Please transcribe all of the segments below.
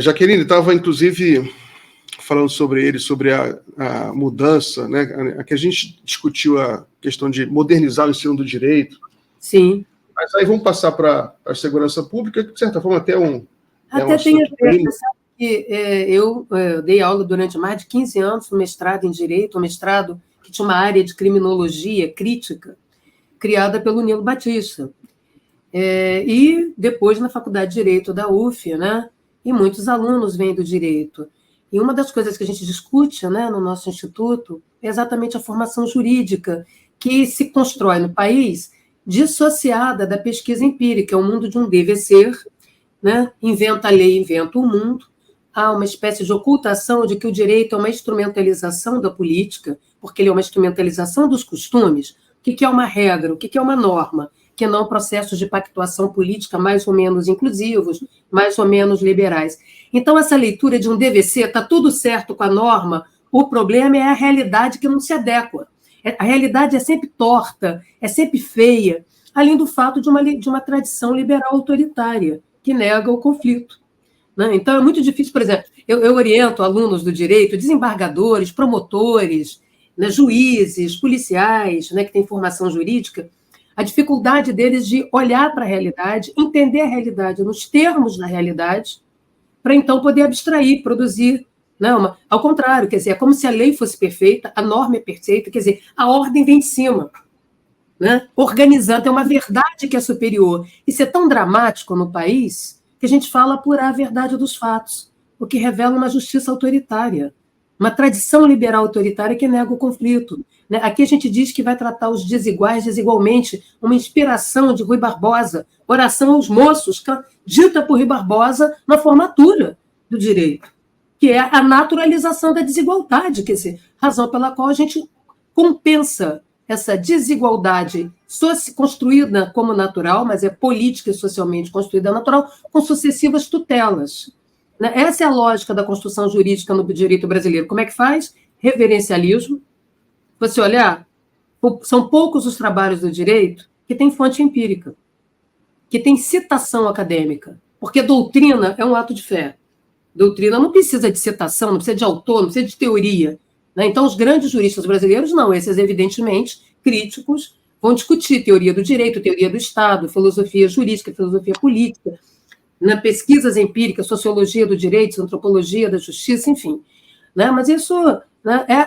Jaqueline estava, inclusive, falando sobre ele, sobre a mudança, né? Aqui a gente discutiu a questão de modernizar o ensino do direito. Sim. Mas aí vamos passar para a segurança pública, que, de certa forma, até um tem a ver, sabe que eu dei aula durante mais de 15 anos no mestrado em Direito, um mestrado que tinha uma área de criminologia crítica, criada pelo Nilo Batista. E depois na Faculdade de Direito da UF, né? E muitos alunos vêm do direito. E uma das coisas que a gente discute, né, no nosso instituto é exatamente a formação jurídica que se constrói no país dissociada da pesquisa empírica, é o mundo de um dever ser, né? Inventa a lei, inventa o mundo. Há uma espécie de ocultação de que o direito é uma instrumentalização da política, porque ele é uma instrumentalização dos costumes. O que é uma regra? O que é uma norma? Que não processos de pactuação política mais ou menos inclusivos, mais ou menos liberais. Então, essa leitura de um DVC, está tudo certo com a norma, o problema é a realidade que não se adequa. A realidade é sempre torta, é sempre feia, além do fato de uma tradição liberal autoritária, que nega o conflito. Né? Então, é muito difícil, por exemplo, eu oriento alunos do direito, desembargadores, promotores, né, juízes, policiais, né, que têm formação jurídica, a dificuldade deles de olhar para a realidade, entender a realidade nos termos da realidade, para então poder abstrair, produzir. Não, ao contrário, quer dizer, é como se a lei fosse perfeita, a norma é perfeita, quer dizer, a ordem vem de cima. Né? Organizando, é uma verdade que é superior. Isso é tão dramático no país que a gente fala apurar a verdade dos fatos, o que revela uma justiça autoritária, uma tradição liberal autoritária que nega o conflito. Né? Aqui a gente diz que vai tratar os desiguais desigualmente, uma inspiração de Rui Barbosa, oração aos moços, dita por Rui Barbosa na formatura do direito, que é a naturalização da desigualdade, quer dizer, razão pela qual a gente compensa essa desigualdade construída como natural, mas é política e socialmente construída natural, com sucessivas tutelas. Essa é a lógica da construção jurídica no direito brasileiro. Como é que faz? Reverencialismo. Você olhar, são poucos os trabalhos do direito que têm fonte empírica, que têm citação acadêmica, porque doutrina é um ato de fé. Doutrina não precisa de citação, não precisa de autor, não precisa de teoria. Então, os grandes juristas brasileiros, não, esses, evidentemente, críticos, vão discutir teoria do direito, teoria do Estado, filosofia jurídica, filosofia política, pesquisas empíricas, sociologia do direito, antropologia da justiça, enfim. Mas isso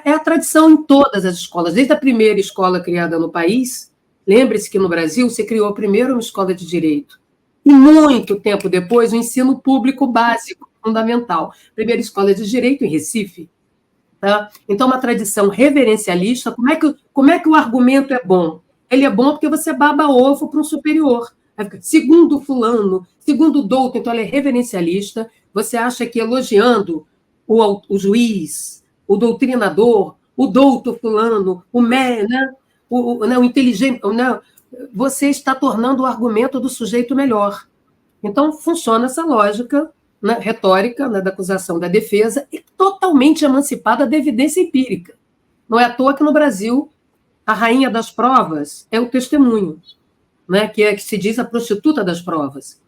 é a tradição em todas as escolas, desde a primeira escola criada no país. Lembre-se que no Brasil se criou primeiro uma escola de direito, e muito tempo depois o ensino público básico, fundamental. Primeira escola de direito em Recife. Tá? Então, uma tradição reverencialista, como é que o argumento é bom? Ele é bom porque você baba ovo para um superior. Segundo fulano, segundo douto, então ele é reverencialista. Você acha que elogiando o juiz, o doutrinador, o douto fulano, o inteligente, você está tornando o argumento do sujeito melhor. Então, funciona essa lógica retórica da acusação da defesa e totalmente emancipada da evidência empírica. Não é à toa que no Brasil a rainha das provas é o testemunho, que se diz a prostituta das provas,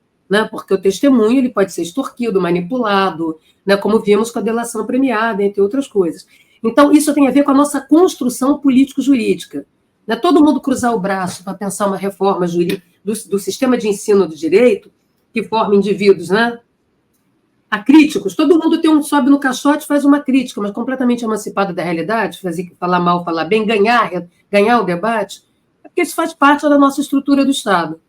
porque o testemunho ele pode ser extorquido, manipulado, como vimos com a delação premiada, entre outras coisas. Então, isso tem a ver com a nossa construção político-jurídica. Não é todo mundo cruzar o braço para pensar uma reforma do sistema de ensino do direito que forma indivíduos, acríticos. Todo mundo sobe no caixote, faz uma crítica, mas completamente emancipada da realidade, falar mal, falar bem, ganhar o debate, porque isso faz parte da nossa estrutura do Estado.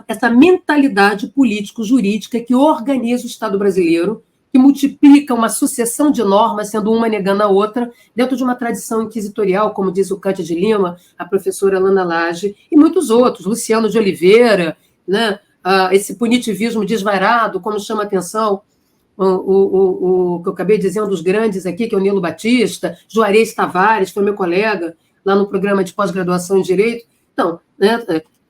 Essa mentalidade político-jurídica que organiza o Estado brasileiro, que multiplica uma sucessão de normas, sendo uma negando a outra, dentro de uma tradição inquisitorial, como diz o Cante de Lima, a professora Alana Lage, e muitos outros, Luciano de Oliveira, esse punitivismo desvairado, como chama a atenção o que eu acabei de dizer, um dos grandes aqui, que é o Nilo Batista, Juarez Tavares, foi meu colega lá no programa de pós-graduação em Direito. Então,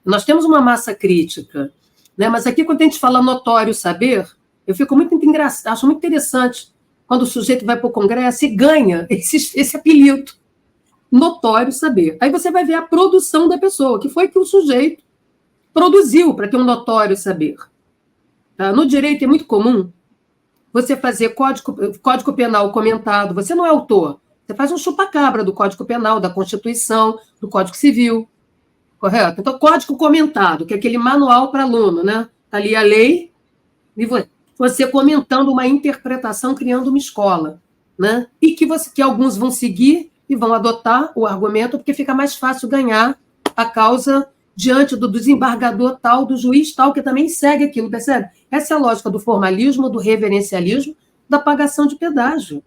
nós temos uma massa crítica, mas aqui, quando a gente fala notório saber, eu fico muito engraçado, acho muito interessante quando o sujeito vai para o Congresso e ganha esse apelido, notório saber. Aí você vai ver a produção da pessoa, que foi que o sujeito produziu para ter um notório saber. Tá? No direito é muito comum você fazer código penal comentado, você não é autor, você faz um chupa-cabra do Código Penal, da Constituição, do Código Civil, correto? Então, código comentado, que é aquele manual para aluno, né? Está ali a lei, e você comentando uma interpretação, criando uma escola, né? E que alguns vão seguir e vão adotar o argumento, porque fica mais fácil ganhar a causa diante do desembargador tal, do juiz tal, que também segue aquilo, percebe? Essa é a lógica do formalismo, do reverencialismo, da pagação de pedágio.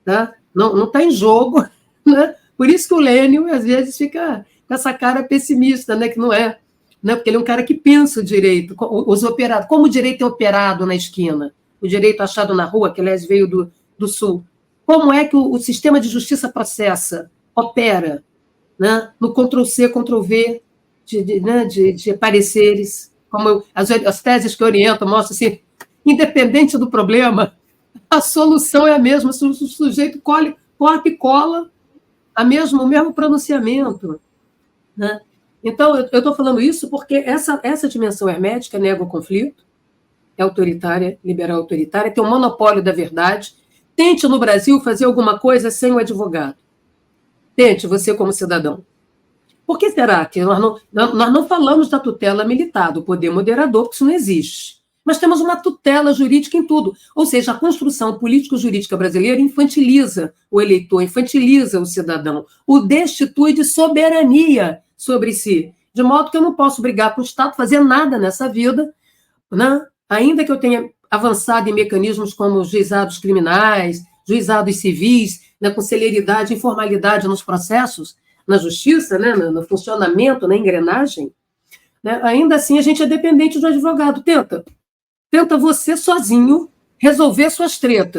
Tá? Não está em jogo, né? Por isso que o Lênio, às vezes, fica com essa cara pessimista, né? Que não é, né? Porque ele é um cara que pensa o direito, como o direito é operado na esquina, o direito achado na rua, que, aliás, veio do Sul. Como é que o sistema de justiça processa, opera, né? No Ctrl-C, Ctrl-V, de pareceres, como as teses que orientam mostram assim, independente do problema, a solução é a mesma, se o sujeito corta e cola o mesmo pronunciamento. Né? Então, eu estou falando isso porque essa dimensão hermética nega o conflito, é autoritária, liberal autoritária, tem o monopólio da verdade. Tente, no Brasil, fazer alguma coisa sem o advogado. Tente, você como cidadão. Por que será que nós não falamos da tutela militar, do poder moderador, porque isso não existe. Mas temos uma tutela jurídica em tudo. Ou seja, a construção político-jurídica brasileira infantiliza o eleitor, infantiliza o cidadão, o destitui de soberania sobre si. De modo que eu não posso brigar com o Estado, fazer nada nessa vida, né? Ainda que eu tenha avançado em mecanismos como juizados criminais, juizados civis, né, com celeridade e informalidade nos processos, na justiça, né, no funcionamento, na engrenagem, né, ainda assim a gente é dependente do advogado. Tenta você sozinho resolver suas tretas.